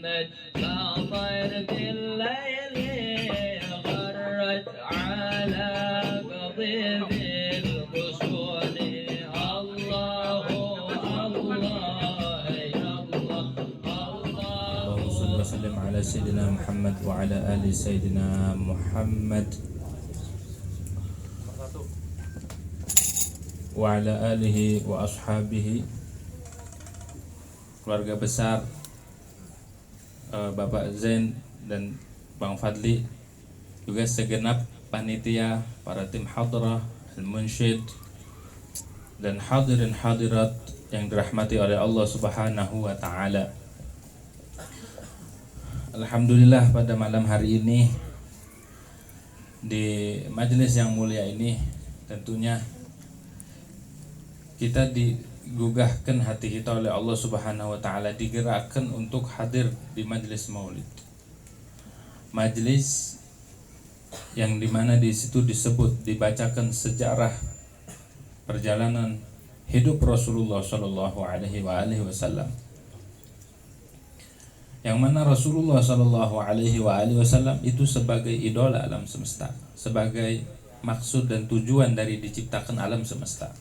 محمد مطر بالليل غرت على قضيب الغصون الله الله يا الله اللهم صل وسلم على سيدنا محمد وعلى آل سيدنا محمد wa ala alihi wa ashabihi, keluarga besar Bapak Zain dan Bang Fadli, juga segenap panitia, para tim hadrah, al-munsyid, dan hadirin hadirat yang dirahmati oleh Allah Subhanahu wa taala. Alhamdulillah, pada malam hari ini di majelis yang mulia ini tentunya kita digugahkan hati kita oleh Allah Subhanahu wa taala, digerakkan untuk hadir di majelis maulid. Majelis yang dimana di situ disebut, dibacakan sejarah perjalanan hidup Rasulullah Shallallahu Alaihi Wasallam, yang mana Rasulullah Shallallahu Alaihi Wasallam itu sebagai idola alam semesta, sebagai maksud dan tujuan dari diciptakan alam semesta.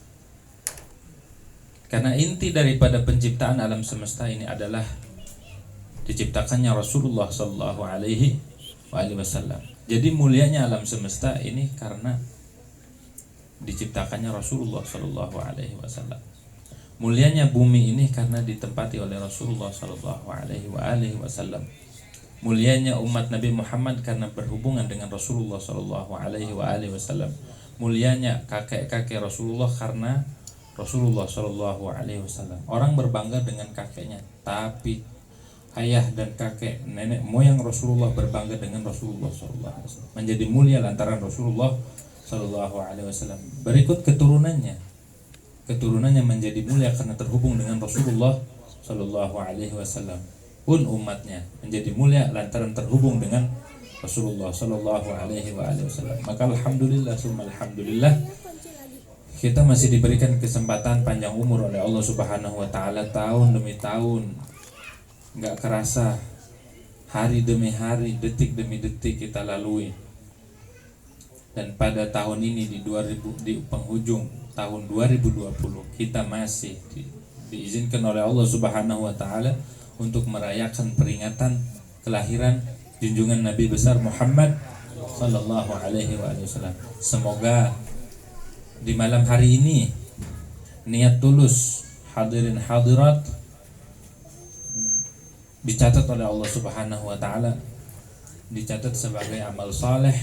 Karena inti daripada penciptaan alam semesta ini adalah diciptakannya Rasulullah Shallallahu Alaihi Wasallam. Jadi mulianya alam semesta ini karena diciptakannya Rasulullah Shallallahu Alaihi Wasallam. Mulianya bumi ini karena ditempati oleh Rasulullah Shallallahu Alaihi Wasallam. Mulianya umat Nabi Muhammad karena berhubungan dengan Rasulullah Shallallahu Alaihi Wasallam. Mulianya kakek-kakek Rasulullah karena Rasulullah Shallallahu Alaihi Wasallam. Orang berbangga dengan kakeknya, tapi ayah dan kakek, nenek moyang Rasulullah berbangga dengan Rasulullah Shallallahu Alaihi Wasallam. Menjadi mulia lantaran Rasulullah Shallallahu Alaihi Wasallam. Berikut keturunannya menjadi mulia karena terhubung dengan Rasulullah Shallallahu Alaihi Wasallam. Pun umatnya menjadi mulia lantaran terhubung dengan Rasulullah Shallallahu Alaihi Wasallam. Maka alhamdulillah, summa alhamdulillah, kita masih diberikan kesempatan panjang umur oleh Allah Subhanahu wa taala, tahun demi tahun, nggak kerasa, hari demi hari, detik demi detik kita lalui. Dan pada tahun ini di penghujung tahun 2020, kita masih diizinkan oleh Allah Subhanahu wa taala untuk merayakan peringatan kelahiran junjungan Nabi besar Muhammad sallallahu alaihi wasallam. Semoga di malam hari ini niat tulus hadirin hadirat dicatat oleh Allah Subhanahu wa taala, dicatat sebagai amal saleh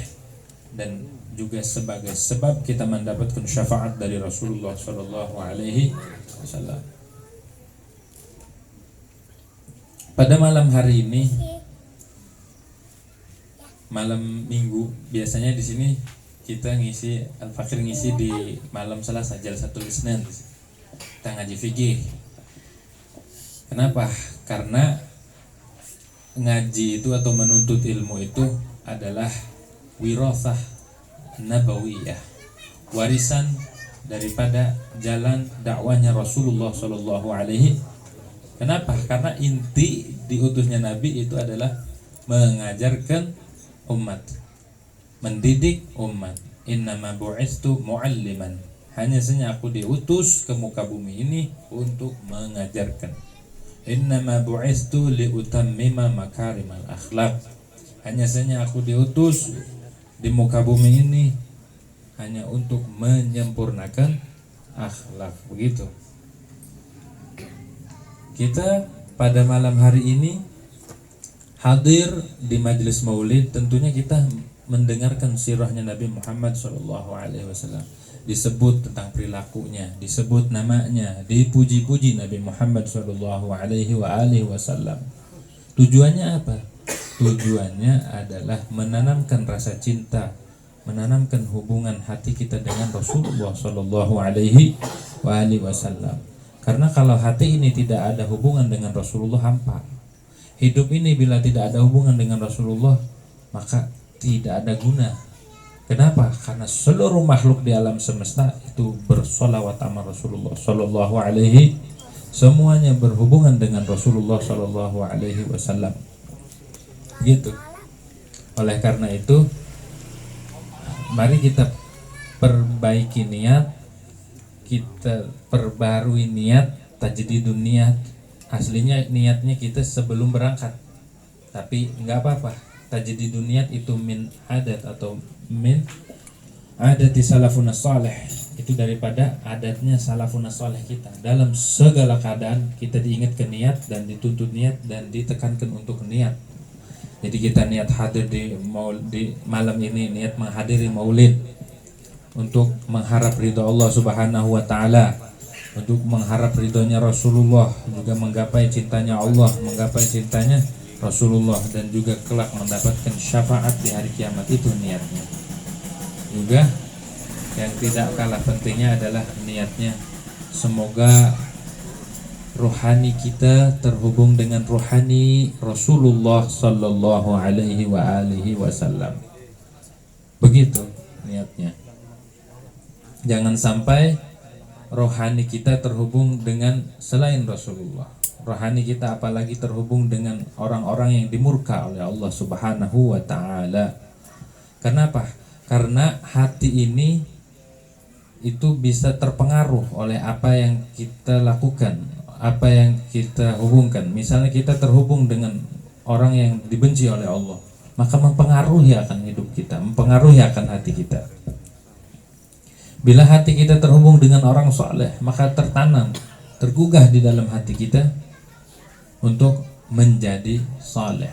dan juga sebagai sebab kita mendapatkan syafaat dari Rasulullah sallallahu alaihi wasallam. Pada malam hari ini, malam Minggu, biasanya di sini kita ngisi Al-Fakir ngisi di malam Selasa, Jalsatul Isnan, kita ngaji fikih. Kenapa? Karena ngaji itu atau menuntut ilmu itu adalah wirathah nabawiyah, warisan daripada jalan dakwahnya Rasulullah Shallallahu Alaihi. Kenapa? Karena inti diutusnya Nabi itu adalah mengajarkan umat, mendidik umat. Innama bu'istu mu'alliman, hanya saja aku diutus ke muka bumi ini untuk mengajarkan. Innama bu'istu liutammima makarimal akhlak, hanya saja aku diutus di muka bumi ini hanya untuk menyempurnakan akhlak. Begitu. Kita pada malam hari ini hadir di majelis maulid, tentunya kita mendengarkan sirahnya Nabi Muhammad SAW. Disebut tentang perilakunya, disebut namanya, dipuji-puji Nabi Muhammad SAW. Tujuannya apa? Tujuannya adalah menanamkan rasa cinta, menanamkan hubungan hati kita dengan Rasulullah SAW. Karena kalau hati ini tidak ada hubungan dengan Rasulullah, hampa. Hidup ini bila tidak ada hubungan dengan Rasulullah, maka tidak ada guna. Kenapa? Karena seluruh makhluk di alam semesta itu bersolawat sama Rasulullah Sallallahu Alaihi semuanya berhubungan dengan Rasulullah Shallallahu Alaihi Wasallam. Gitu. Oleh karena itu, mari kita perbaiki niat, kita perbarui niat, tajdidun niat. Aslinya niatnya kita sebelum berangkat, tapi nggak apa-apa. Tajdidun niat itu min adat atau min adati salafun salih, itu daripada adatnya salafun salih kita. Dalam segala keadaan kita diingatkan niat dan dituntut niat dan ditekankan untuk niat. Jadi kita niat hadir di malam ini, niat menghadiri maulid untuk mengharap ridho Allah Subhanahu wa taala, untuk mengharap ridhonya Rasulullah, juga menggapai cintanya Allah, menggapai cintanya Rasulullah, dan juga kelak mendapatkan syafaat di hari kiamat. Itu niatnya. Juga yang tidak kalah pentingnya adalah niatnya, semoga rohani kita terhubung dengan rohani Rasulullah Sallallahu Alaihi Wasallam. Begitu niatnya. Jangan sampai rohani kita terhubung dengan selain Rasulullah. Rohani kita apalagi terhubung dengan orang-orang yang dimurka oleh Allah Subhanahu wa taala. Kenapa? Karena hati ini itu bisa terpengaruh oleh apa yang kita lakukan, apa yang kita hubungkan. Misalnya kita terhubung dengan orang yang dibenci oleh Allah, maka mempengaruhi akan hidup kita, mempengaruhi akan hati kita. Bila hati kita terhubung dengan orang saleh, maka tertanam, tergugah di dalam hati kita untuk menjadi saleh.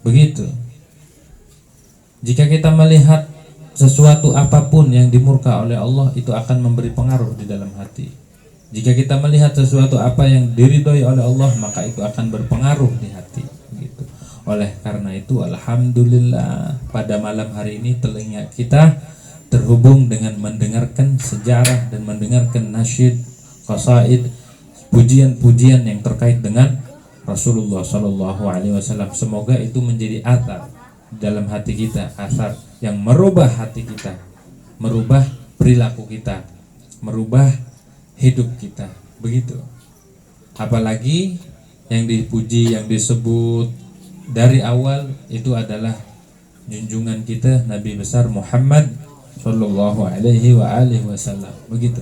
Begitu. Jika kita melihat sesuatu apapun yang dimurka oleh Allah, itu akan memberi pengaruh di dalam hati. Jika kita melihat sesuatu apa yang diridhoi oleh Allah, maka itu akan berpengaruh di hati. Gitu. Oleh karena itu, alhamdulillah pada malam hari ini telinga kita terhubung dengan mendengarkan sejarah dan mendengarkan nasyid, qasaid, pujian-pujian yang terkait dengan Rasulullah Shallallahu Alaihi Wasallam. Semoga itu menjadi athar dalam hati kita, athar yang merubah hati kita, merubah perilaku kita, merubah hidup kita. Begitu. Apalagi yang dipuji, yang disebut dari awal itu adalah junjungan kita Nabi besar Muhammad Sallallahu Alaihi Wasallam. Begitu.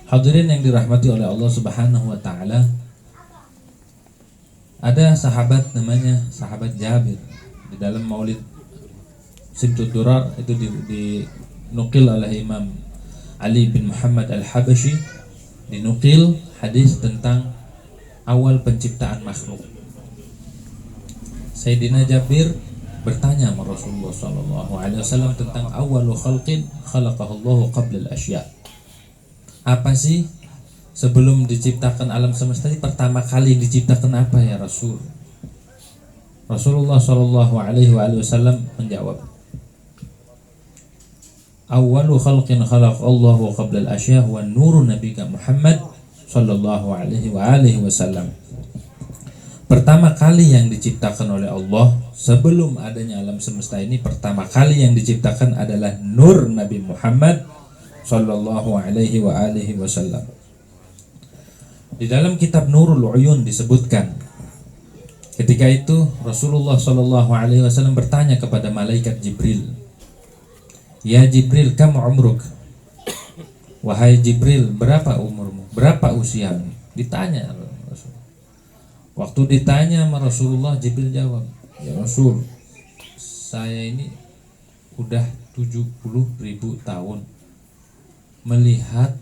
Hadirin yang dirahmati oleh Allah Subhanahu Wa Taala, ada sahabat namanya sahabat Jabir. Di dalam Maulid Simtud Durar itu dinukil oleh Imam Ali bin Muhammad Al-Habashi, dinukil hadis tentang awal penciptaan makhluk. Sayyidina Jabir bertanya sama Rasulullah SAW tentang awalu khalqin khalaqahullahu qabla al-asya. Apa sih sebelum diciptakan alam semesta ini, pertama kali diciptakan apa ya Rasul? Rasulullah SAW menjawab, awalu khalqin khalaqallahu qabla al-asya wa nuru nabiyika Muhammad sallallahu alaihi wasallam. Pertama kali yang diciptakan oleh Allah sebelum adanya alam semesta ini, pertama kali yang diciptakan adalah nur Nabi Muhammad sallallahu alaihi wasallam. Di dalam kitab Nurul Uyun disebutkan, ketika itu Rasulullah sallallahu alaihi wasallam bertanya kepada malaikat Jibril, "Ya Jibril, kam umruk?" Wahai Jibril, berapa umurmu? Berapa usiamu? Ditanya Rasul. Waktu ditanya sama Rasulullah, Jibril jawab, "Ya Rasul, saya ini udah 70.000 tahun melihat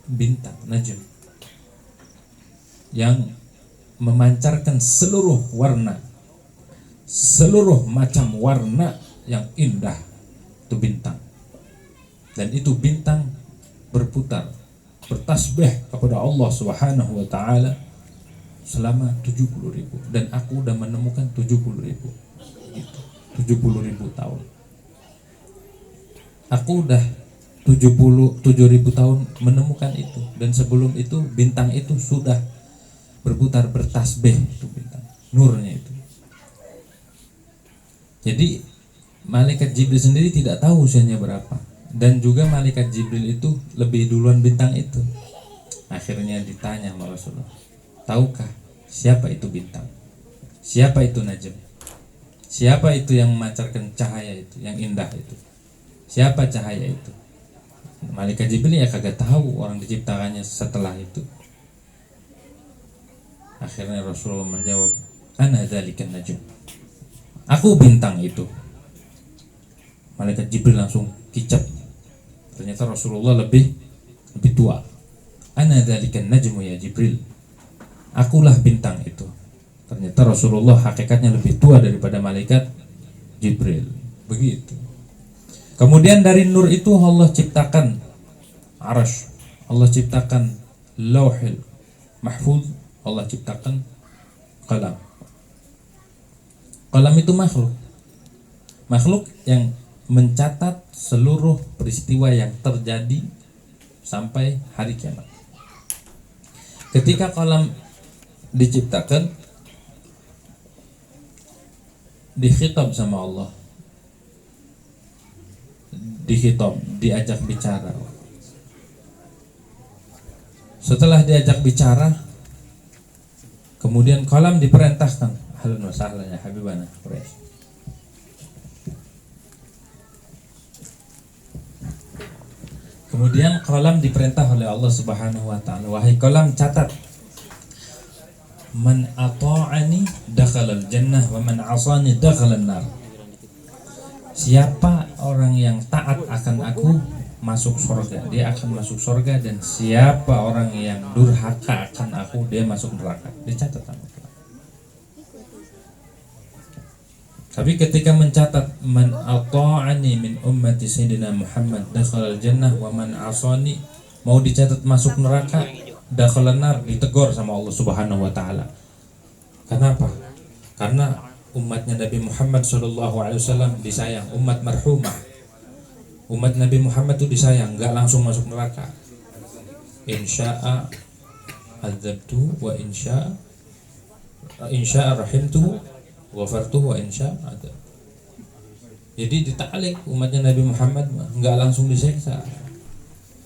bintang najm yang memancarkan seluruh warna, seluruh macam warna yang indah. Itu bintang, dan itu bintang berputar, bertasbih kepada Allah Subhanahu wa taala selama 70.000, dan aku udah menemukan 70.000 gitu. 70.000 tahun aku udah 77.000 tahun menemukan itu, dan sebelum itu bintang itu sudah berputar, bertasbih, itu bintang nurnya itu. Jadi malaikat Jibril sendiri tidak tahu usianya berapa, dan juga malaikat Jibril itu lebih duluan bintang itu. Akhirnya ditanya sama Rasulullah, tahukah siapa itu bintang? Siapa itu najm? Siapa itu yang memancarkan cahaya itu, yang indah itu? Siapa cahaya itu? Malaikat Jibril ya kagak tahu orang diciptakannya setelah itu. Akhirnya Rasulullah menjawab, ana dzalikan najm. Aku bintang itu. Malaikat Jibril langsung kicap. Ternyata Rasulullah lebih tua. Ana dzalikan najmu ya Jibril. Akulah bintang itu. Ternyata Rasulullah hakikatnya lebih tua daripada malaikat Jibril. Begitu. Kemudian dari nur itu Allah ciptakan Arsy, Allah ciptakan Lauhul Mahfuz, Allah ciptakan Qalam. Qalam itu makhluk yang mencatat seluruh peristiwa yang terjadi sampai hari kiamat. Ketika qalam diciptakan, dikhitab sama Allah, diajak bicara. Setelah diajak bicara, kemudian qalam diperintahkan, halan wa sahlan ya habibana Quraisy. Kemudian qalam diperintah oleh Allah Subhanahu wa taala, wahai qalam catat, man ata'ani dakhalal jannah wa man 'asani dakhalan nar. Siapa orang yang taat akan aku masuk surga, dia akan masuk surga, dan siapa orang yang durhaka akan aku, dia masuk neraka. Dicatat sama Allah. Tapi ketika mencatat man ata'ani min ummati sayyidina Muhammad dakhalal jannah wa man 'asani, mau dicatat masuk neraka, dakhalan nar, ditegur sama Allah Subhanahu wa taala. Kenapa? Karena umatnya Nabi Muhammad SAW disayang, umat marhumah. Umat Nabi Muhammad itu disayang, enggak langsung masuk neraka. Insya'a adzabtu wa insya'a rahimtu ghafartu wa insya'a adzab. Jadi ditalik umatnya Nabi Muhammad enggak langsung diseksa.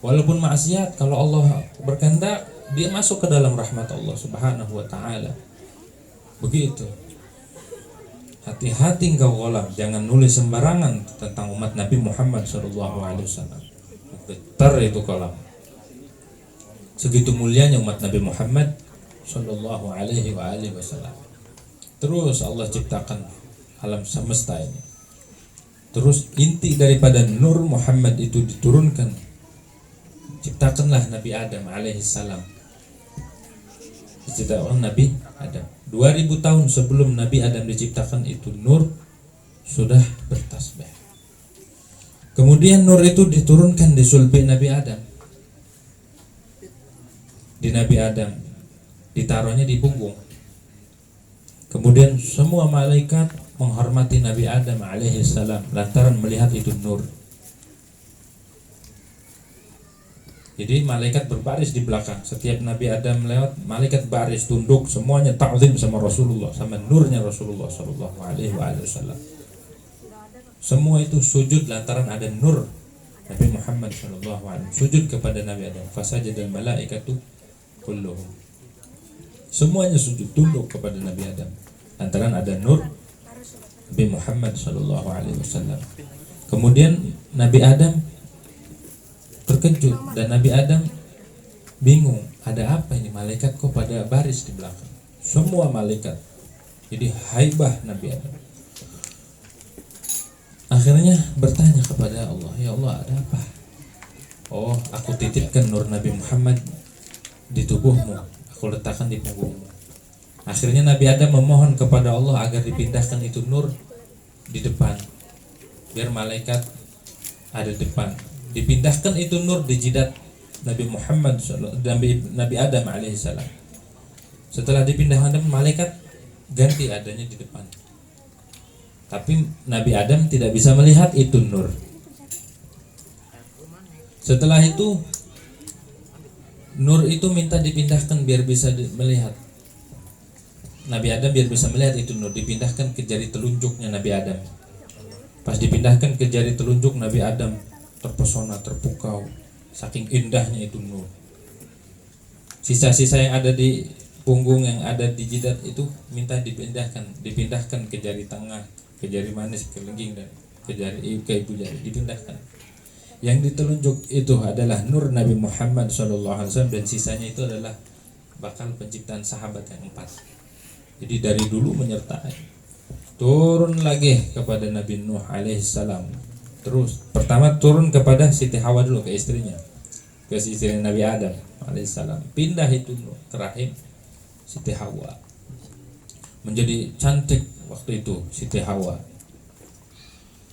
Walaupun maksiat, kalau Allah berkehendak, dia masuk ke dalam rahmat Allah Subhanahu wa taala. Begitu. Hati-hati engkau qalam, jangan nulis sembarangan tentang umat Nabi Muhammad SAW. Getar itu qalam. Segitu mulianya umat Nabi Muhammad SAW. Terus Allah ciptakan alam semesta ini. Terus inti daripada nur Muhammad itu diturunkan. Ciptakanlah Nabi Adam alaihissalam. Diciptakan Nabi Adam. 2000 tahun sebelum Nabi Adam diciptakan itu nur sudah bertasbih. Kemudian nur itu diturunkan di sulbi Nabi Adam. Di Nabi Adam ditaruhnya di punggung. Kemudian semua malaikat menghormati Nabi Adam alaihissalam lantaran melihat itu nur. Jadi malaikat berbaris di belakang. Setiap Nabi Adam lewat, malaikat baris tunduk, semuanya ta'zim sama Rasulullah, sama nurnya Rasulullah sallallahu alaihi wasallam. Semua itu sujud lantaran ada nur Nabi Muhammad sallallahu alaihi wasallam. Sujud kepada Nabi Adam. Fasajadal malaikatu kulluhum. Semuanya sujud tunduk kepada Nabi Adam lantaran ada nur Nabi Muhammad sallallahu alaihi wasallam. Kemudian Nabi Adam terkejut dan Nabi Adam bingung, ada apa ini, malaikat kok pada baris di belakang, semua malaikat. Jadi haibah Nabi Adam. Akhirnya bertanya kepada Allah, ya Allah, ada apa? Oh, aku titipkan nur Nabi Muhammad di tubuhmu, aku letakkan di punggungmu. Akhirnya Nabi Adam memohon kepada Allah agar dipindahkan itu nur di depan, biar malaikat ada depan. Dipindahkan itu nur di jidat Nabi Muhammad Nabi Adam alaihissalam. Setelah dipindahkan malaikat ganti adanya di depan. Tapi Nabi Adam tidak bisa melihat itu nur. Setelah itu nur itu minta dipindahkan biar bisa melihat. Nabi Adam biar bisa melihat itu nur, dipindahkan ke jari telunjuknya Nabi Adam. Pas dipindahkan ke jari telunjuk, Nabi Adam terpesona, terpukau, saking indahnya itu nur. Sisa-sisa yang ada di punggung, yang ada di jidat itu minta dipindahkan ke jari tengah, ke jari manis, ke lengging, dan ke ibu jari, dipindahkan. Yang ditelunjuk itu adalah nur Nabi Muhammad SAW, dan sisanya itu adalah bakal penciptaan sahabat yang 4. Jadi dari dulu menyertai, turun lagi kepada Nabi Nuh alaihissalam. Terus pertama turun kepada Siti Hawa dulu, ke istrinya, ke istri Nabi Adam alaihissalam. Pindah itu ke rahim Siti Hawa. Menjadi cantik waktu itu Siti Hawa.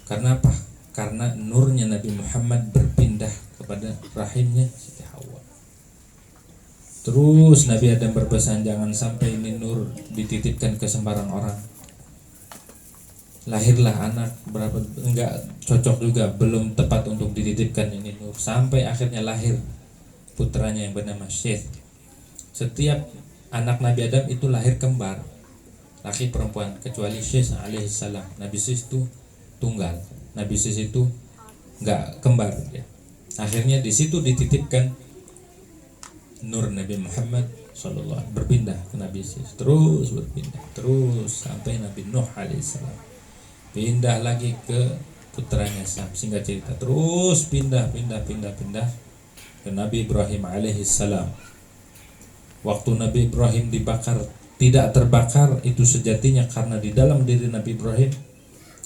Karena apa? Karena nurnya Nabi Muhammad berpindah kepada rahimnya Siti Hawa. Terus Nabi Adam berpesan, jangan sampai ini nur dititipkan ke sembarang orang. Lahirlah anak berapa, enggak cocok juga, belum tepat untuk dititipkan ini nur. Sampai akhirnya lahir putranya yang bernama Syekh. Setiap anak Nabi Adam itu lahir kembar, laki perempuan, kecuali Syekh alaihissalam. Nabi Syekh itu tunggal, Nabi Syekh itu enggak kembar ya. Akhirnya di situ dititipkan nur Nabi Muhammad sallallahu, berpindah ke Nabi Syekh, terus berpindah terus sampai Nabi Nuh alaihissalam. Pindah lagi ke putranya Sam, singkat cerita, terus pindah ke Nabi Ibrahim alaihissalam. Waktu Nabi Ibrahim dibakar, tidak terbakar, itu sejatinya karena di dalam diri Nabi Ibrahim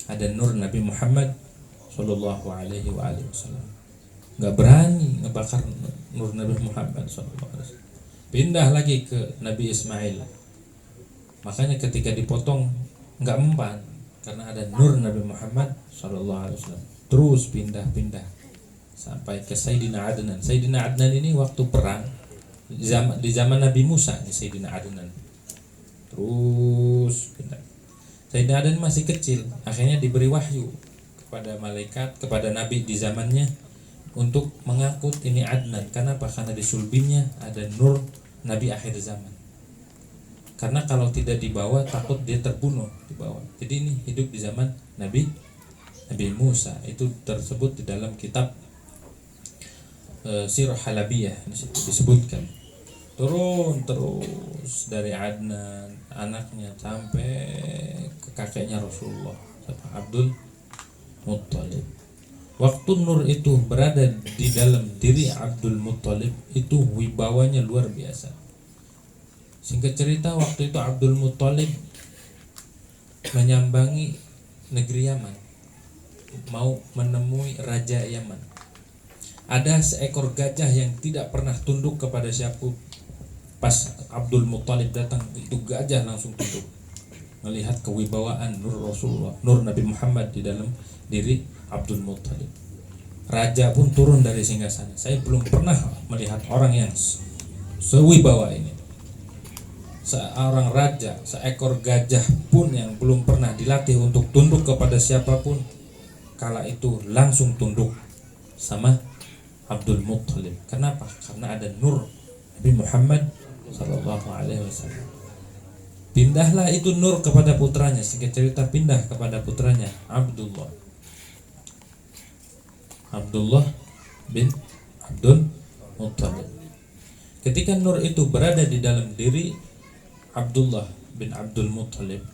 ada nur Nabi Muhammad sallallahu alaihi wasallam. Nggak berani ngebakar nur Nabi Muhammad sallallahu alaihi wasallam. Pindah lagi ke Nabi Ismail. Makanya ketika dipotong nggak mempan, karena ada nur Nabi Muhammad sallallahu alaihi wasallam. Terus pindah sampai ke Sayyidina Adnan. Sayyidina Adnan ini waktu perang di zaman Nabi Musa ini Sayyidina Adnan. Terus pindah. Sayyidina Adnan masih kecil, akhirnya diberi wahyu kepada malaikat, kepada nabi di zamannya untuk mengangkut ini Adnan. Kenapa? Karena di sulbinya ada nur Nabi akhir zaman. Karena kalau tidak dibawa takut dia terbunuh dibawa. Jadi ini hidup di zaman Nabi Musa. Itu tersebut di dalam kitab Sirah Halabiyah disebutkan. Turun terus dari Adnan anaknya sampai ke kakeknya Rasulullah Abdul Muttalib. Waktu nur itu berada di dalam diri Abdul Muttalib, itu wibawanya luar biasa. Singkat cerita, waktu itu Abdul Muttalib menyambangi negeri Yaman, mau menemui Raja Yaman. Ada seekor gajah yang tidak pernah tunduk kepada siapapun. Pas Abdul Muttalib datang, itu gajah langsung tunduk. Melihat kewibawaan nur Rasulullah, nur Nabi Muhammad di dalam diri Abdul Muttalib. Raja pun turun dari singgasana. Saya belum pernah melihat orang yang sewibawa ini. Seorang raja, seekor gajah pun yang belum pernah dilatih untuk tunduk kepada siapapun, kala itu langsung tunduk sama Abdul Muttalib. Kenapa? Karena ada nur Nabi Muhammad sallallahu alaihi wasallam. Pindahlah itu nur kepada putranya. Singkat cerita, pindah kepada putranya Abdullah bin Abdul Muttalib. Ketika nur itu berada di dalam diri Abdullah bin Abdul Muttalib,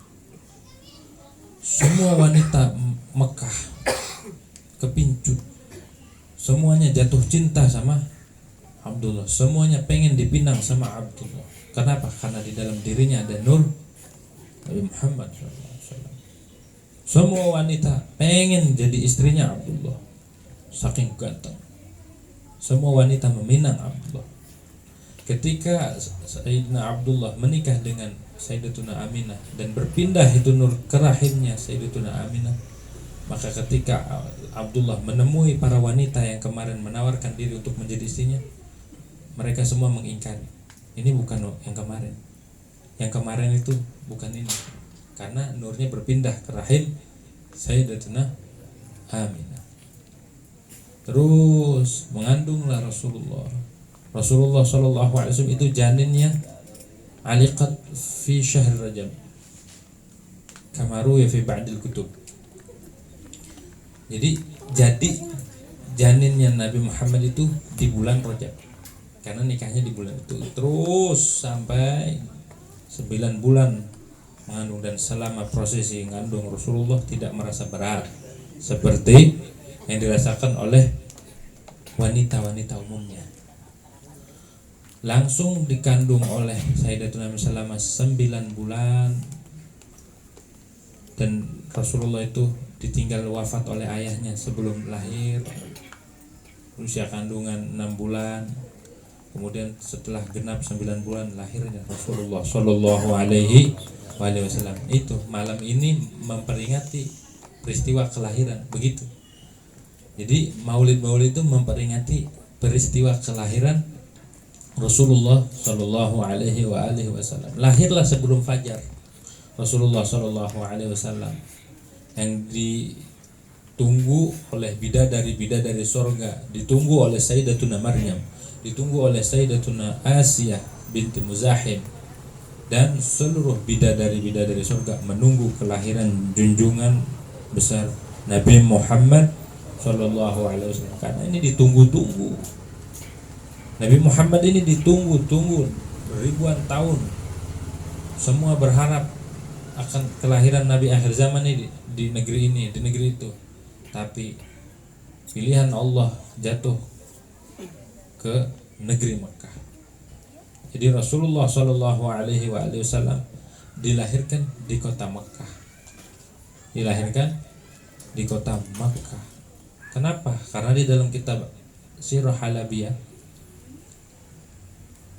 semua wanita Mekah kepincut, semuanya jatuh cinta sama Abdullah, semuanya pengen dipinang sama Abdullah. Kenapa? Karena di dalam dirinya ada nur Nabi Muhammad SAW. Semua wanita pengen jadi istrinya Abdullah, saking ganteng. Semua wanita meminang Abdullah. Ketika Sayyidina Abdullah menikah dengan Sayyidatuna Aminah dan berpindah itu nur ke rahimnya Sayyidatuna Aminah, maka ketika Abdullah menemui para wanita yang kemarin menawarkan diri untuk menjadi istrinya, mereka semua mengingkari. Ini bukan yang kemarin. Yang kemarin itu bukan ini. Karena nurnya berpindah ke rahim Sayyidatuna Aminah. Terus mengandunglah Rasulullah sallallahu alaihi wasallam. Itu janinnya aliqat fi syahr Rajab, kama ruwiya fi ba'dil kutub. Jadi janinnya Nabi Muhammad itu di bulan Rajab. karena nikahnya di bulan itu terus sampai 9 bulan mengandung, dan selama prosesi mengandung Rasulullah tidak merasa berat seperti yang dirasakan oleh wanita-wanita umumnya. Langsung dikandung oleh Sayyidatuna selama 9 bulan, dan Rasulullah itu ditinggal wafat oleh ayahnya sebelum lahir, usia kandungan 6 bulan. Kemudian setelah genap 9 bulan lahirnya Rasulullah Shallallahu Alaihi Wasallam. Itu malam ini memperingati peristiwa kelahiran, begitu. Jadi Maulid itu memperingati peristiwa kelahiran Rasulullah Shallallahu Alaihi Wasallam. Lahirlah sebelum fajar Rasulullah Shallallahu Alaihi Wasallam yang ditunggu oleh bidadari sorga, ditunggu oleh Sayyidatuna Maryam, ditunggu oleh Sayyidatuna Asiyah binti Muzahim, dan seluruh bidadari sorga menunggu kelahiran junjungan besar Nabi Muhammad Sallallahu Alaihi Wasallam. Karena ini ditunggu-tunggu, Nabi Muhammad ini ditunggu-tunggu ribuan tahun. Semua berharap akan kelahiran Nabi akhir zaman ini di negeri ini, di negeri itu. Tapi pilihan Allah jatuh ke negeri Mekah. Jadi Rasulullah Shallallahu Alaihi Wasallam dilahirkan di kota Mekah. Dilahirkan di kota Mekah. Kenapa? Karena di dalam kitab Sirah Halabiyah,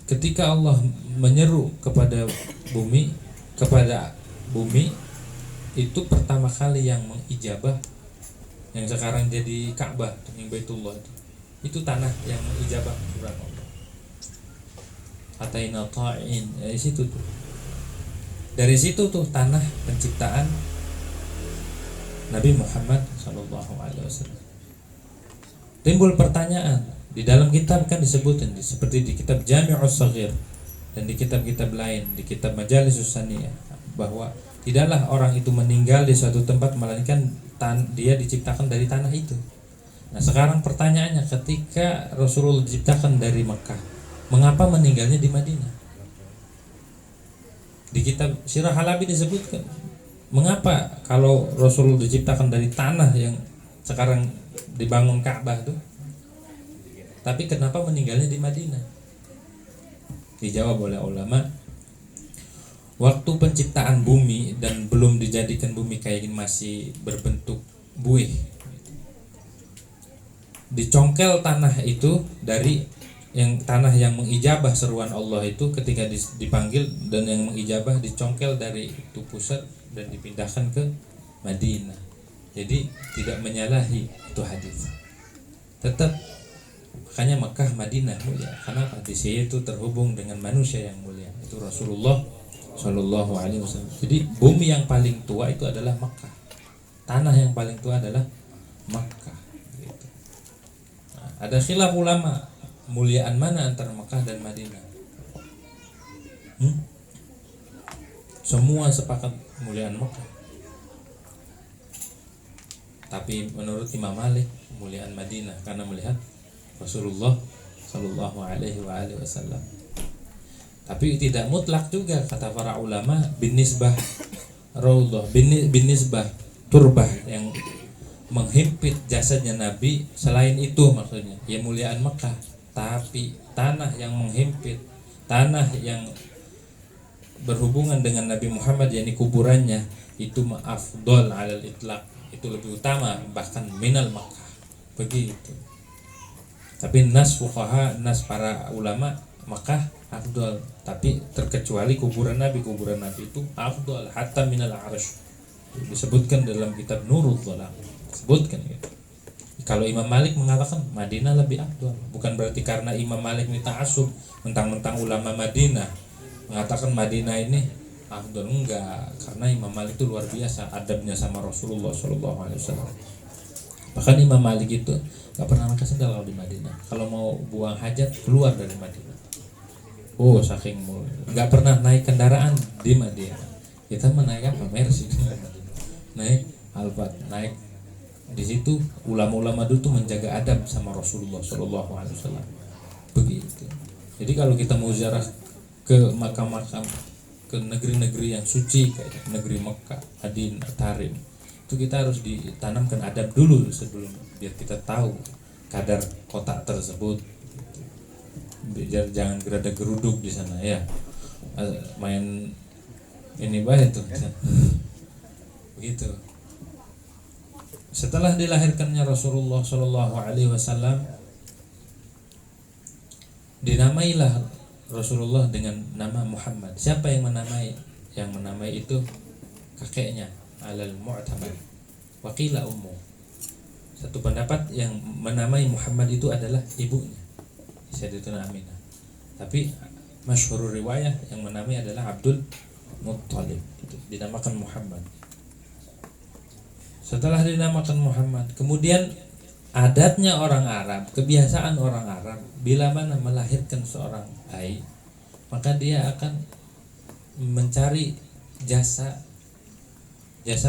ketika Allah menyeru kepada bumi itu pertama kali yang mengijabah, yang sekarang jadi Ka'bah, yang Baitullah itu tanah yang mengijabah surat Allah. Ataina ta'in, dari situ tuh. Dari situ tuh tanah penciptaan Nabi Muhammad sallallahu alaihi wasallam. Timbul pertanyaan, di dalam kitab kan disebutkan seperti di kitab Jami'us Shaghir dan di kitab-kitab lain, di kitab Majalisus Saniyah, bahwa tidaklah orang itu meninggal di suatu tempat melainkan dia diciptakan dari tanah itu. Nah, sekarang pertanyaannya, ketika Rasulullah diciptakan dari Mekah, mengapa meninggalnya di Madinah? Di kitab Sirah Halabi disebutkan, mengapa kalau Rasulullah diciptakan dari tanah yang sekarang dibangun Ka'bah tuh, tapi kenapa meninggalnya di Madinah? Dijawab oleh ulama, waktu penciptaan bumi dan belum dijadikan bumi kayak gini, masih berbentuk buih, dicongkel tanah itu dari yang tanah yang mengijabah seruan Allah itu, ketika dipanggil dan yang mengijabah dicongkel dari itu pusat dan dipindahkan ke Madinah. Jadi tidak menyalahi itu hadis. Tetap makanya Mekah Madinah mulia. Kenapa? Di situ terhubung dengan manusia yang mulia, itu Rasulullah Shallallahu Alaihi Wasallam. Jadi bumi yang paling tua itu adalah Mekah. Tanah yang paling tua adalah Mekah. Gitu. Nah, ada khilaf ulama, muliaan mana antara Mekah dan Madinah? Semua sepakat muliaan Mekah. Tapi menurut Imam Malik muliaan Madinah karena melihat Rasulullah Shallallahu Alaihi Wasallam. Tapi tidak mutlak juga, kata para ulama, binisbah raudhah, binisbah turbah yang menghimpit jasadnya Nabi, selain itu maksudnya ya muliaan Mekah. Tapi tanah yang menghimpit, tanah yang berhubungan dengan Nabi Muhammad, yakni kuburannya, itu afdol alal itlaq, itu lebih utama bahkan minal Makkah, begitu. Tapi nas fuqaha, nas para ulama, Makkah afdol, tapi terkecuali kuburan Nabi itu afdol hatta minal arsh. Disebutkan dalam kitab Nurul Dhalam, disebutkan gitu. Kalau Imam Malik mengatakan Madinah lebih afdol, bukan berarti karena Imam Malik ini ta'assub mentang-mentang ulama Madinah mengatakan Madinah ini afdol, enggak, karena Imam Malik itu luar biasa adabnya sama Rasulullah Shallallahu Alaihi Wasallam. Bahkan Imam Malik itu nggak pernah pakai sendal kalau di Madinah. Kalau mau buang hajat keluar dari Madinah. Oh, saking mulia. Nggak pernah naik kendaraan di Madinah. Kita menaik apa? Mercy. Naik Alphard, naik. Di situ ulama-ulama dulu tuh menjaga adab sama Rasulullah Shallallahu Alaihi Wasallam. Begitu. Jadi kalau kita mau ziarah ke makam-makam, ke negeri-negeri yang suci kayak negeri Mekah, Madinah, Tarim, itu kita harus ditanamkan adab dulu sebelum, biar kita tahu kadar kota tersebut. Biar jangan gerada geruduk di sana ya, main ini baik itu begitu. Setelah dilahirkannya Rasulullah Shallallahu Alaihi Wasallam, dinamailah Rasulullah dengan nama Muhammad. Siapa yang menamai? Yang menamai itu kakeknya, alal mu'tamad, wakila ummu. Satu pendapat yang menamai Muhammad itu adalah ibunya, Sayyidatuna Aminah. Tapi masyhur riwayah yang menamai adalah Abdul Muttalib, itu dinamakan Muhammad. Setelah dinamakan Muhammad, kemudian adatnya orang Arab, kebiasaan orang Arab, bila mana melahirkan seorang bayi, maka dia akan mencari jasa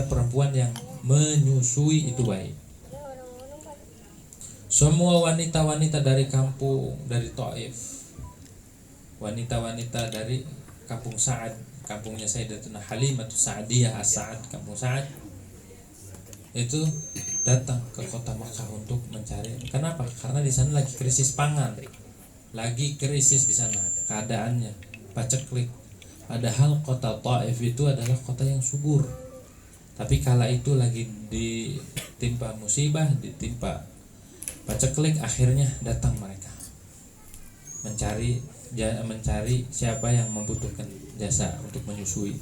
perempuan yang menyusui itu bayi. Semua wanita-wanita dari kampung, dari Taif, wanita-wanita dari kampung Sa'ad, kampungnya Sayyidatuna Halimah Sa'diyah As-Sa'ad, kampung Sa'ad, itu datang ke kota Makkah untuk mencari. Kenapa? Karena di sana lagi krisis pangan, lagi krisis di sana keadaannya, paceklik. Padahal kota Taif itu adalah kota yang subur, tapi kala itu lagi ditimpa musibah, ditimpa paceklik. Akhirnya datang mereka mencari siapa yang membutuhkan jasa untuk menyusui.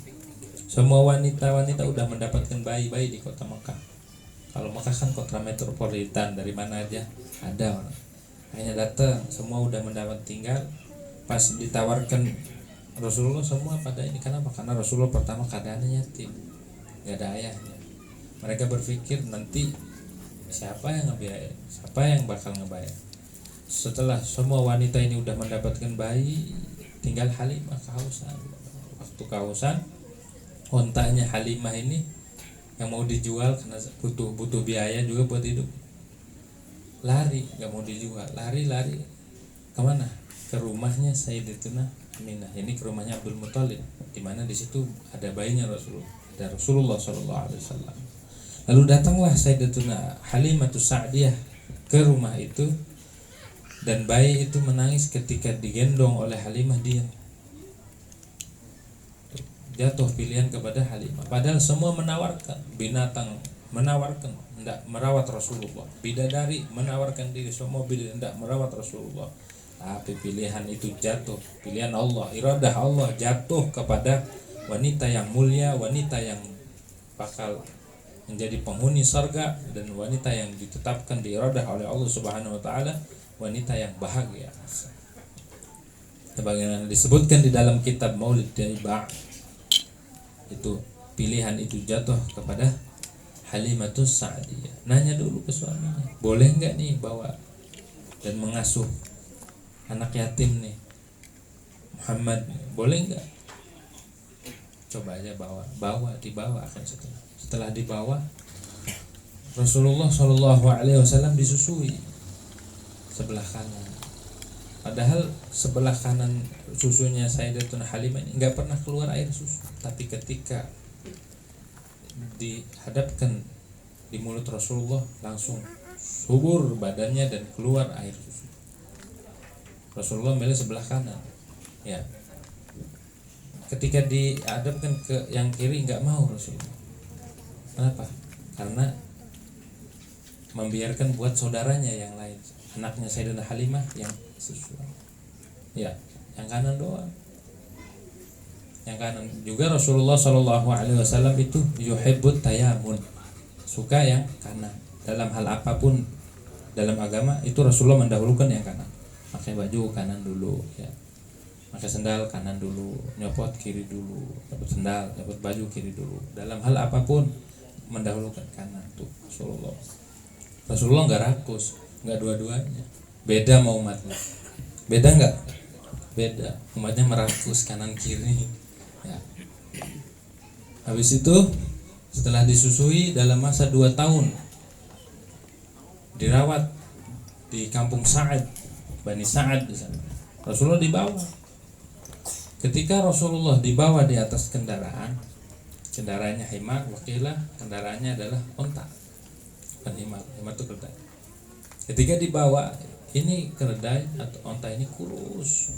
Semua wanita-wanita udah mendapatkan bayi-bayi di kota Mekah. Kalau Mekah kan kota metropolitan, dari mana aja ada orang. Hanya datang, semua udah mendapat tinggal. Pas ditawarkan Rasulullah, semua pada ini. Kenapa? Karena Rasulullah pertama keadaannya yatim, gak ada ayahnya. Mereka berpikir nanti siapa yang ngebiayain, siapa yang bakal ngebayar. Setelah semua wanita ini udah mendapatkan bayi, tinggal Halimah kehausan. Waktu kehausan, ontanya Halimah ini yang mau dijual karena butuh biaya juga buat hidup, lari, nggak mau dijual, lari kemana? Ke rumahnya Sayyidatuna Aminah, ini ke rumahnya Abdul Muttalib, di mana di situ ada bayinya Rasulullah, ada Rasulullah Shallallahu Alaihi Wasallam. Lalu datanglah Sayyidatuna Halimah Sa'diyah ke rumah itu, dan bayi itu menangis ketika digendong oleh Halimah. Dia jatuh pilihan kepada Halimah. Padahal semua menawarkan, binatang menawarkan hendak merawat Rasulullah, bidadari menawarkan diri, semua hendak merawat Rasulullah. Tapi pilihan itu jatuh, pilihan Allah, iradah Allah jatuh kepada wanita yang mulia, wanita yang bakal menjadi penghuni surga, dan wanita yang ditetapkan diiradah oleh Allah Subhanahu wa taala, wanita yang bahagia. Sebagaimana disebutkan di dalam kitab Maulid Daiba, itu pilihan itu jatuh kepada Halimatus Sa'diyah. Nanya dulu ke suaminya, boleh nggak nih bawa dan mengasuh anak yatim nih Muhammad, boleh nggak? Coba aja dibawa. Akan setelah dibawa, Rasulullah Shallallahu Alaihi Wasallam disusui sebelah kanan. Padahal sebelah kanan susunya Sayyidatuna Halimah ini nggak pernah keluar air susu, tapi ketika dihadapkan di mulut Rasulullah langsung subur badannya dan keluar air susu. Rasulullah milih sebelah kanan, ya. Ketika dihadapkan ke yang kiri nggak mau Rasulullah. Kenapa? Karena membiarkan buat saudaranya yang lain, anaknya Sayyidatuna Halimah yang susu. Ya, yang kanan doang. Yang kanan juga Rasulullah Shallallahu Alaihi Wasallam itu yuhibbut tayamun, suka yang kanan. Dalam hal apapun dalam agama itu Rasulullah mendahulukan yang kanan. Pakai baju kanan dulu, ya. Pakai sendal kanan dulu, nyopot kiri dulu, dapat sendal, dapat baju kiri dulu. Dalam hal apapun mendahulukan kanan tuh Rasulullah. Rasulullah nggak rakus, nggak dua-duanya. Beda sama umatnya. Beda nggak? Beda. Umatnya merakus kanan kiri. Ya. Habis itu setelah disusui dalam masa 2 tahun dirawat di kampung Sa'ad, Bani Sa'ad di sana. Rasulullah dibawa. Ketika Rasulullah dibawa di atas kendaraannya himar, wakilah kendaraannya adalah onta, bukan himar itu keledai. Ketika dibawa, ini keledai atau onta ini kurus.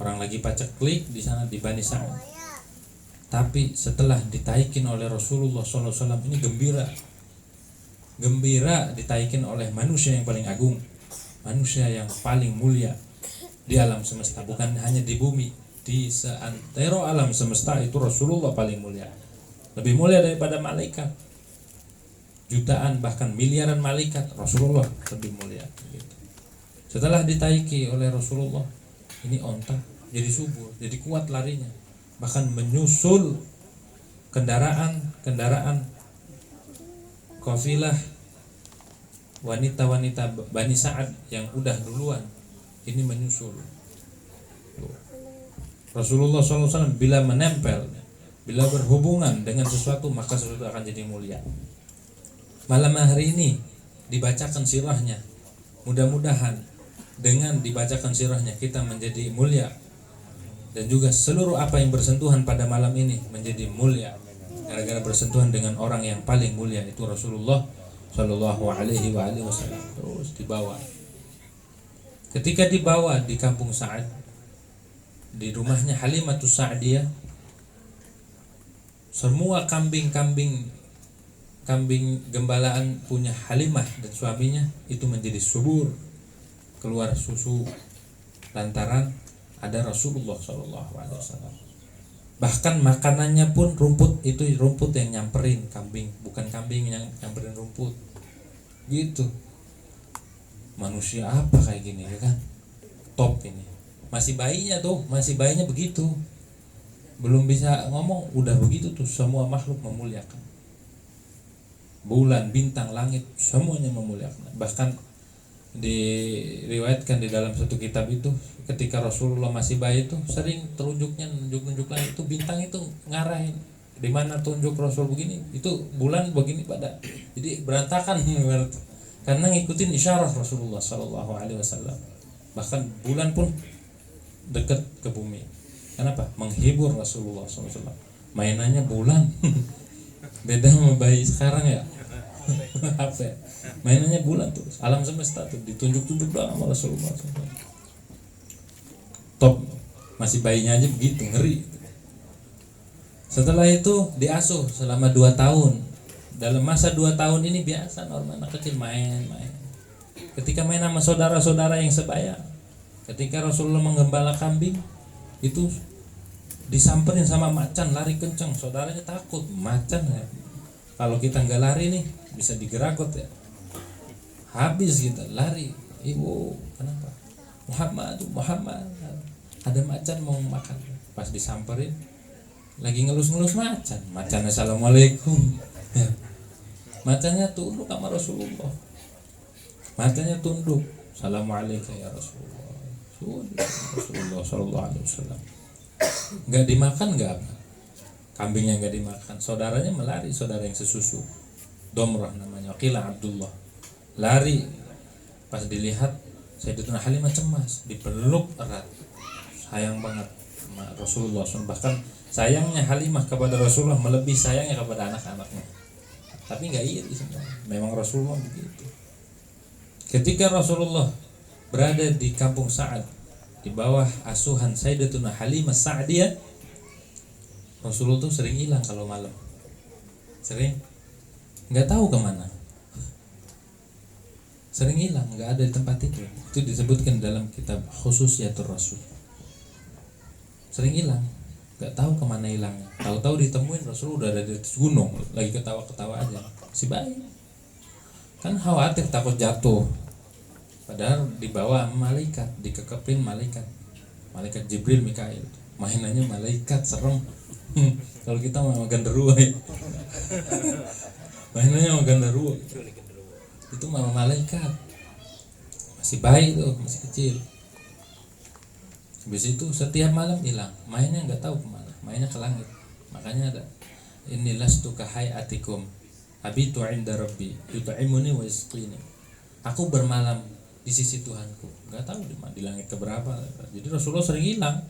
Orang lagi paceklik di sana di Bani Sa'ad. Tapi setelah ditaikin oleh Rasulullah SAW ini gembira ditaikin oleh manusia yang paling agung, manusia yang paling mulia di alam semesta, bukan hanya di bumi, di seantero alam semesta itu Rasulullah paling mulia, lebih mulia daripada malaikat, jutaan bahkan miliaran malaikat, Rasulullah lebih mulia gitu. Setelah ditaiki oleh Rasulullah, ini onta jadi subur, jadi kuat larinya, bahkan menyusul kendaraan kafilah wanita-wanita Bani Sa'ad yang udah duluan, ini menyusul. Rasulullah SAW bila menempel, bila berhubungan dengan sesuatu, maka sesuatu akan jadi mulia. Malam hari ini dibacakan sirahnya, mudah-mudahan dengan dibacakan sirahnya kita menjadi mulia, dan juga seluruh apa yang bersentuhan pada malam ini menjadi mulia gara-gara bersentuhan dengan orang yang paling mulia, itu Rasulullah Shallallahu Alaihi Wasallam. Terus dibawa. Ketika dibawa di kampung Sa'ad, di rumahnya Halimatus Sa'diyah, semua kambing gembalaan punya Halimah dan suaminya itu menjadi subur, keluar susu, lantaran ada Rasulullah Shallallahu Alaihi Wasallam. Bahkan makanannya pun rumput, itu rumput yang nyamperin kambing, bukan kambing yang nyamperin rumput. Gitu. Manusia apa kayak gini ya kan? Top ini. Masih bayinya begitu. Belum bisa ngomong udah begitu tuh, semua makhluk memuliakan. Bulan, bintang, langit semuanya memuliakan. Bahkan diriwayatkan di dalam satu kitab itu, ketika Rasulullah masih bayi itu sering terunjuknya nunjuk langit, itu bintang itu ngarahin di mana tunjuk Rasul begini, itu bulan begini pada, jadi berantakan karena ngikutin isyarat Rasulullah Sallallahu Alaihi Wasallam. Bahkan bulan pun dekat ke bumi. Kenapa? Menghibur Rasulullah SAW. Mainannya bulan beda sama bayi sekarang ya. Apa ya? Mainannya bulan tuh, alam semesta tuh ditunjuk-tunjuk doang sama Rasulullah SAW. Top, masih bayinya aja begitu, ngeri. Setelah itu diasuh selama 2 tahun. Dalam masa 2 tahun ini biasa normal anak kecil main. Ketika main sama saudara-saudara yang sebaya, ketika Rasulullah menggembala kambing, itu disamperin sama macan, lari kenceng, saudaranya takut. Macan ya, kalau kita nggak lari nih bisa digeragot ya, habis kita lari. Ibu kenapa? Muhammad ada macan mau makan. Pas disamperin lagi ngelus-ngelus macan assalamualaikum ya. Macannya tunduk sama Rasulullah, macannya tunduk, assalamualaikum ya Rasulullah. Rasulullah Sallallahu Alaihi Wasallam nggak dimakan, nggak apa, kambingnya nggak dimakan, saudaranya melari, saudara yang sesusu, Domrah namanya, Qila Abdullah, lari. Pas dilihat Sayyidatuna Halimah cemas, dipeluk erat, sayang banget sama Rasulullah. Bahkan sayangnya Halimah kepada Rasulullah melebihi sayangnya kepada anak-anaknya. Tapi nggak iri semua, memang Rasulullah begitu. Ketika Rasulullah berada di kampung Sa'ad, di bawah asuhan Sayyidatuna Halimah Sa'diyah, Rasulullah tuh sering hilang kalau malam, sering nggak tahu kemana, sering hilang, nggak ada di tempat itu. Itu disebutkan dalam kitab Khususiyatur Rasul. Sering hilang, nggak tahu kemana hilangnya. Tahu-tahu ditemuin Rasul udah ada di atas gunung, lagi ketawa-ketawa aja, si bayi. Kan khawatir takut jatuh. Padahal dibawa malaikat, dikekepin malaikat Jibril, Mikail. Mainannya malaikat, serem. Kalau kita mau genderuwo ya. Mainannya mau genderuwo. Itu mama malaikat. Masih bayi tuh, masih kecil. Habis itu setiap malam hilang, mainnya nggak tahu kemana, mainnya ke langit. Makanya ada inni lastu kahayatikum abitu inda rabbi yut'imuni wa yasqini. Aku bermalam di sisi Tuhanku. Nggak tahu di langit keberapa. Jadi Rasulullah sering hilang.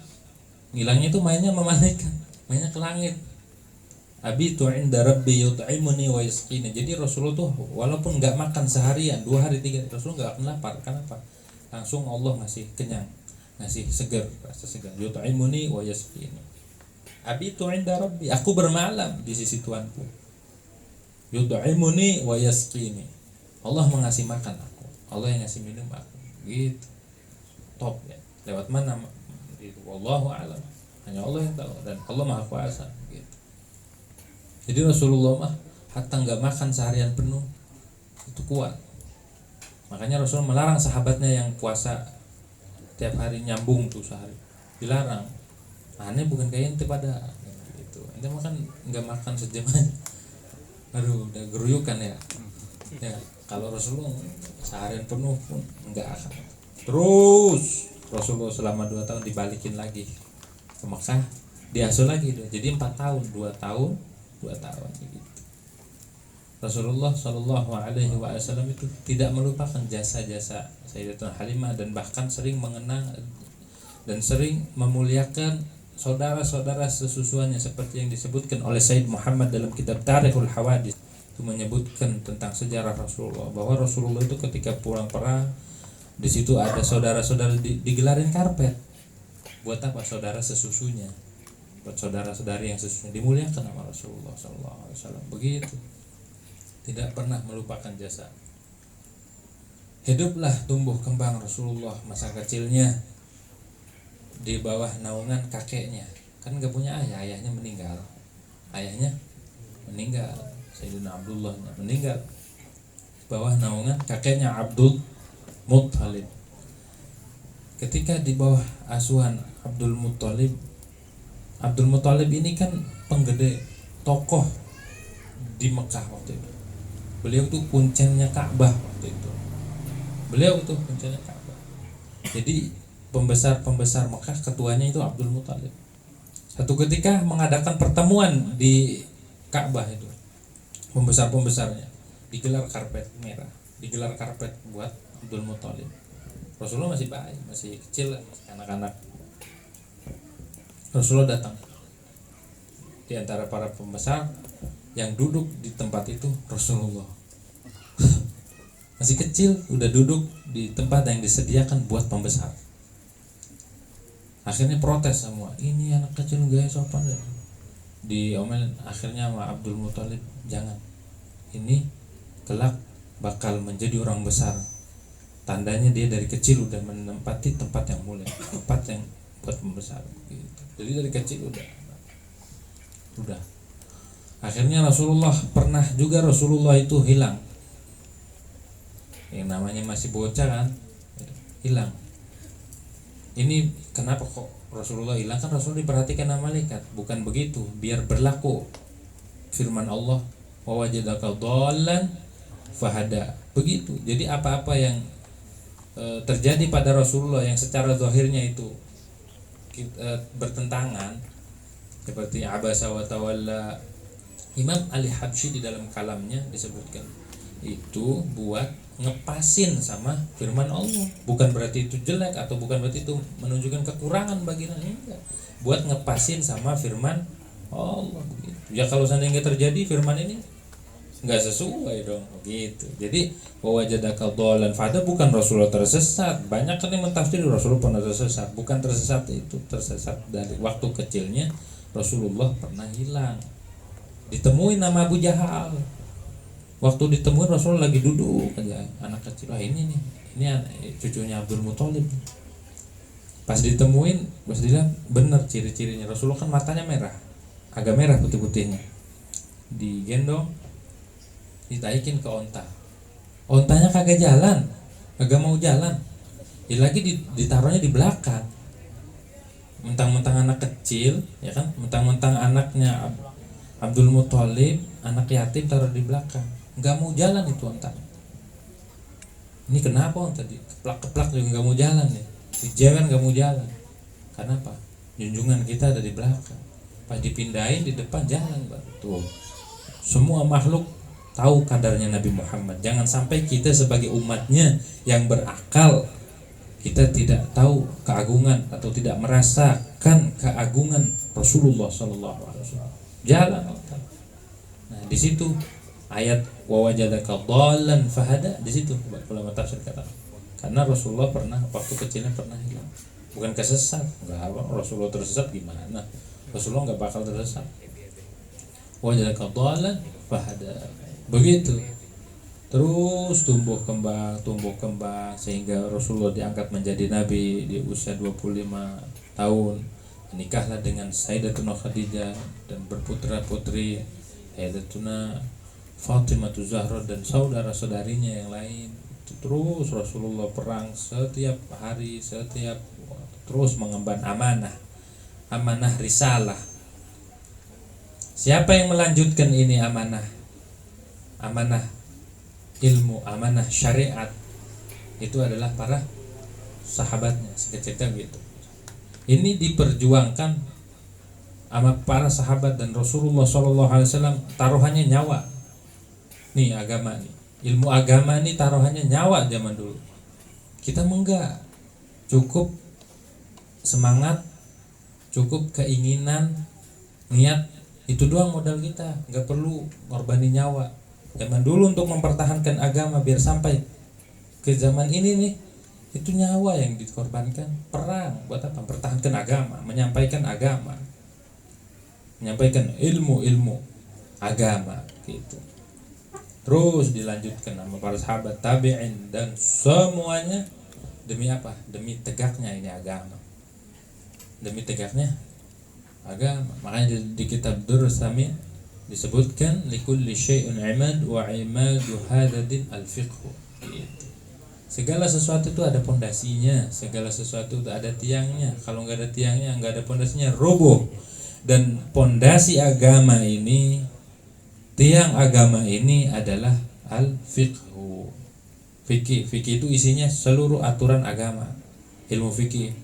Hilangnya itu mainnya sama malaikat, mainnya ke langit. Abitu inda rabbi yut'imuni wa yasqini. Jadi Rasulullah tuh walaupun nggak makan seharian, 2 hari 3 hari, Rasulullah nggak akan lapar. Kenapa? Langsung Allah ngasih kenyang, ngasih segar, rasa segar. Yut'imuni wa yasqini. Abitu inda rabbi, aku bermalam di sisi Tuhanku. Yut'imuni wa yasqini. Allah mengasih makan aku, Allah yang ngasih minum aku. Gitu. Top ya. Lewat mana? Itu wallahu a'lam. Hanya Allah yang tahu dan Allah Maha Kuasa gitu. Jadi Rasulullah mah hatta nggak makan seharian penuh itu kuat. Makanya Rasulullah melarang sahabatnya yang puasa tiap hari nyambung tuh sehari. Dilarang. Aneh bukan kayak ente pada gitu. Ente makan nggak makan sejam aja. Aduh, udah geruyukan ya. Ya, kalau Rasulullah seharian penuh pun nggak akan. Terus Rasulullah selama 2 tahun dibalikin lagi ke Mekah, diasuh lagi dia. Jadi 4 tahun, 2 tahun begitu. Rasulullah Shallallahu Alaihi Wasallam itu tidak melupakan jasa-jasa Sayyidatuna Halimah dan bahkan sering mengenang dan sering memuliakan saudara-saudara sesusuannya seperti yang disebutkan oleh Sayyid Muhammad dalam kitab Tarikhul Hawadits. Itu menyebutkan tentang sejarah Rasulullah bahwa Rasulullah itu ketika pulang perang di situ ada saudara-saudara digelarin karpet. Buat apa? Saudara sesusunya, buat saudara-saudari yang sesusunya dimuliakan sama Rasulullah SAW. Begitu, tidak pernah melupakan jasa. Hiduplah tumbuh kembang Rasulullah masa kecilnya di bawah naungan kakeknya. Kan gak punya ayah, ayahnya meninggal. Sayyidina Abdullah meninggal di bawah naungan kakeknya Abdul Muttalib. Ketika di bawah asuhan Abdul Muttalib ini kan penggede tokoh di Mekah waktu itu. Beliau tuh kuncennya Ka'bah waktu itu. Jadi pembesar Mekah ketuanya itu Abdul Muttalib. Satu ketika mengadakan pertemuan di Ka'bah itu, pembesarnya digelar karpet merah, digelar karpet buat Abdul Muttalib. Rasulullah masih bayi, masih kecil, masih anak-anak. Rasulullah datang. Di antara para pembesar yang duduk di tempat itu Rasulullah. Masih kecil udah duduk di tempat yang disediakan buat pembesar. Akhirnya protes semua. Ini anak kecil gaya sopan ya. Diomelin akhirnya sama Abdul Muttalib, jangan. Ini kelak bakal menjadi orang besar. Tandanya dia dari kecil udah menempati tempat yang mulia, tempat yang buat membesar gitu. Jadi dari kecil udah. Akhirnya Rasulullah itu hilang. Yang namanya masih bocah kan, hilang. Ini kenapa kok Rasulullah hilang? Kan Rasulullah diperhatikan sama malaikat. Bukan begitu, biar berlaku firman Allah, wa wajadaka dhallan fahada. Begitu. Jadi apa-apa yang terjadi pada Rasulullah yang secara zahirnya itu bertentangan, seperti abasa wa tawalla, Imam Ali Habsyi di dalam kalamnya disebutkan itu buat ngepasin sama firman Allah. Bukan berarti itu jelek atau bukan berarti itu menunjukkan kekurangan bagi kita, enggak. Buat ngepasin sama firman Allah begitu. Ya kalau seandainya terjadi firman ini nggak sesuai dong gitu. Jadi wajadaka dhallan fahada bukan Rasulullah tersesat. Banyak kan yang mentafsir Rasulullah pernah tersesat. Bukan tersesat, itu tersesat dari waktu kecilnya Rasulullah pernah hilang. Ditemuin nama Abu Jahal. Waktu ditemuin Rasulullah lagi duduk aja, anak kecil. Ini cucunya Abdul Muttalib. Pas ditemuin, pas dilihat bener ciri-cirinya. Rasulullah kan matanya merah, agak merah putih-putihnya. Digendong, ditaikin ke onta. Ontanya kagak jalan, kagak mau jalan. Lagi ditaruhnya di belakang. Mentang-mentang anak kecil, ya kan? Mentang-mentang anaknya Abdul Muttalib, anak yatim taruh di belakang. Nggak mau jalan itu onta. Ini kenapa onta keplak-keplak juga nggak mau jalan nih? Dijewer nggak mau jalan. Kenapa? Junjungan kita ada di belakang. Pas dipindahin di depan jalan, Pak. Tuh. Semua makhluk tahu kadarnya Nabi Muhammad. Jangan sampai kita sebagai umatnya yang berakal, kita tidak tahu keagungan atau tidak merasakan keagungan Rasulullah Sallallahu Alaihi Wasallam. Jalan. Nah, di situ ayat wa wajadaka dhallan fahada, di situ ulama tafsir kata. Karena Rasulullah pernah waktu kecilnya pernah hilang. Bukan kesesat, enggak, Rasulullah tersesat gimana? Rasulullah enggak bakal tersesat. Wajadaka dhallan fahada. Begitu. Terus tumbuh kembang sehingga Rasulullah diangkat menjadi nabi di usia 25 tahun. Menikahlah dengan Sayyidatuna Khadijah dan berputra-putri Sayyidatuna Fatimah Zahra dan saudara-saudarinya yang lain. Terus Rasulullah perang setiap hari, terus mengemban amanah risalah. Siapa yang melanjutkan ini amanah ilmu, amanah syariat? Itu adalah para sahabatnya. Cerita gitu. Ini diperjuangkan sama para sahabat dan Rasulullah SAW taruhannya nyawa. Nih agama nih, ilmu agama nih taruhannya nyawa zaman dulu. Kita enggak, cukup semangat, cukup keinginan, niat, itu doang modal kita. Enggak perlu ngorbanin nyawa. Zaman dulu untuk mempertahankan agama biar sampai ke zaman ini nih, itu nyawa yang dikorbankan. Perang buat apa? Mempertahankan agama, menyampaikan agama, menyampaikan ilmu agama gitu. Terus dilanjutkan sama para sahabat, tabi'in dan semuanya demi apa? Demi tegaknya ini agama. Demi tegaknya agama. Makanya di kitab Durrus Sami disebutkan likulli syai'un 'imad wa 'imadu hadadin al-fiqh gitu. Segala sesuatu itu ada pondasinya, segala sesuatu itu ada tiangnya. Kalau nggak ada tiangnya, nggak ada pondasinya, roboh. Dan pondasi agama ini, tiang agama ini adalah al-fiqhu. Fikih itu isinya seluruh aturan agama. Ilmu fikih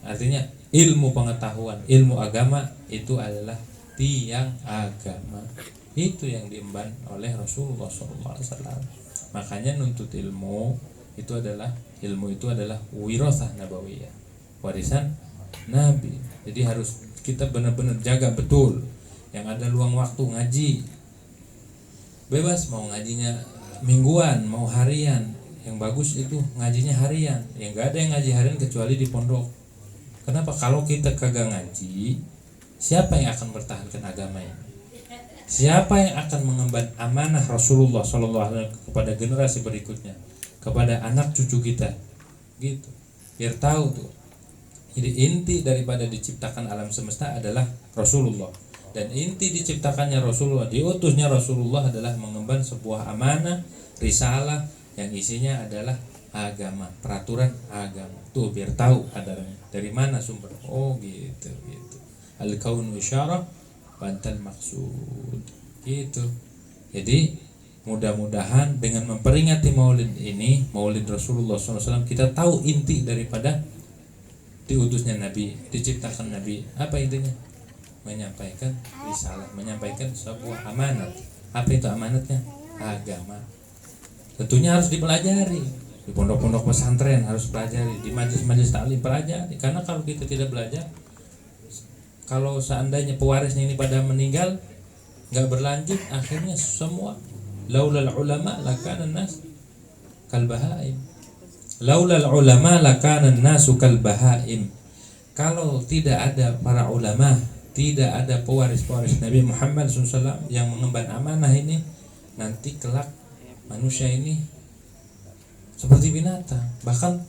artinya ilmu pengetahuan, ilmu agama itu adalah tiang agama. Itu yang diemban oleh Rasulullah SAW. Makanya nuntut ilmu itu adalah wirasah nabawiyah, warisan Nabi. Jadi harus kita benar-benar jaga betul. Yang ada luang waktu ngaji, bebas mau ngajinya mingguan, mau harian. Yang bagus itu ngajinya harian. Yang gak ada yang ngaji harian kecuali di pondok. Kenapa? Kalau kita kagak ngaji, siapa yang akan bertahankan agama ini? Siapa yang akan mengemban amanah Rasulullah SAW kepada generasi berikutnya, kepada anak cucu kita, gitu. Biar tahu tuh. Jadi inti daripada diciptakan alam semesta adalah Rasulullah, dan inti diciptakannya Rasulullah, diutusnya Rasulullah adalah mengemban sebuah amanah, risalah yang isinya adalah agama, peraturan agama. Tuh biar tahu kadarnya. Dari mana sumber? Oh gitu. Al-kaunu isyarah bantal maksud gitu. Jadi mudah-mudahan dengan memperingati maulid ini, maulid Rasulullah SAW, kita tahu inti daripada diutusnya Nabi, diciptakan Nabi. Apa intinya? Menyampaikan risalah, menyampaikan sebuah amanat. Apa itu amanatnya? Agama. Tentunya harus dipelajari di pondok-pondok pesantren, harus pelajari di majelis-majelis taklim, pelajari. Karena kalau kita tidak belajar, kalau seandainya pewarisnya ini pada meninggal, nggak berlanjut, akhirnya semua laulal ulama lakana nas kal bahaim. Laulal ulama lakana nasu kal bahaim. Kalau tidak ada para ulama, tidak ada pewaris-pewaris Nabi Muhammad SAW yang mengemban amanah ini, nanti kelak manusia ini seperti binatang, bahkan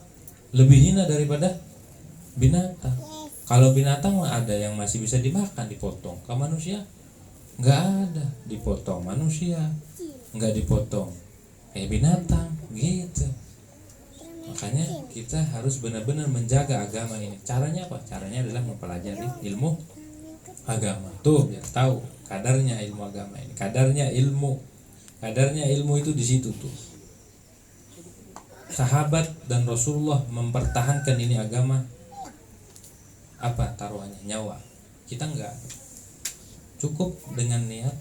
lebih hina daripada binatang. Kalau binatang ada yang masih bisa dimakan, dipotong. Kalau manusia nggak ada, dipotong manusia, nggak dipotong binatang, gitu. Makanya kita harus benar-benar menjaga agama ini. Caranya apa? Caranya adalah mempelajari ilmu agama. Tuh biar tahu kadarnya ilmu agama ini. Kadarnya ilmu itu di situ tuh. Sahabat dan Rasulullah mempertahankan ini agama. Apa taruhannya? Nyawa. Kita enggak. Cukup dengan niat,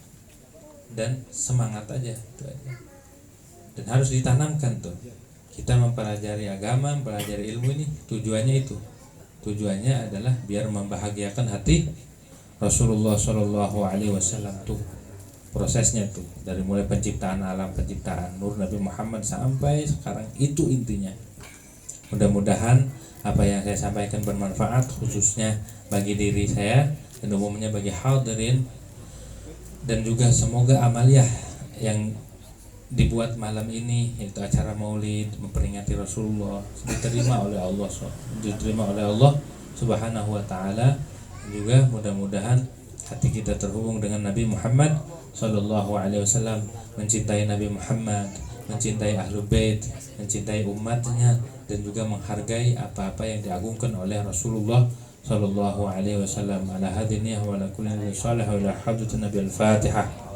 dan semangat aja, itu aja. Dan harus ditanamkan tuh. Kita mempelajari agama, mempelajari ilmu ini tujuannya itu. Tujuannya adalah biar membahagiakan hati Rasulullah Shallallahu Alaihi Wasallam tuh. Prosesnya tuh dari mulai penciptaan alam, penciptaan nur Nabi Muhammad sampai sekarang, itu intinya. Mudah-mudahan apa yang saya sampaikan bermanfaat, khususnya bagi diri saya dan umumnya bagi hadirin, dan juga semoga amaliyah yang dibuat malam ini, yaitu acara maulid memperingati Rasulullah, diterima oleh Allah Subhanahu wa taala. Juga mudah-mudahan hati kita terhubung dengan Nabi Muhammad sallallahu alaihi wasallam, mencintai Nabi Muhammad, mencintai Ahlul Bait, mencintai umatnya, dan juga menghargai apa-apa yang diagungkan oleh Rasulullah sallallahu alaihi wasallam. Ala hadhihi wa ala kulli salih wa ala hadratin Nabi al-Fatihah.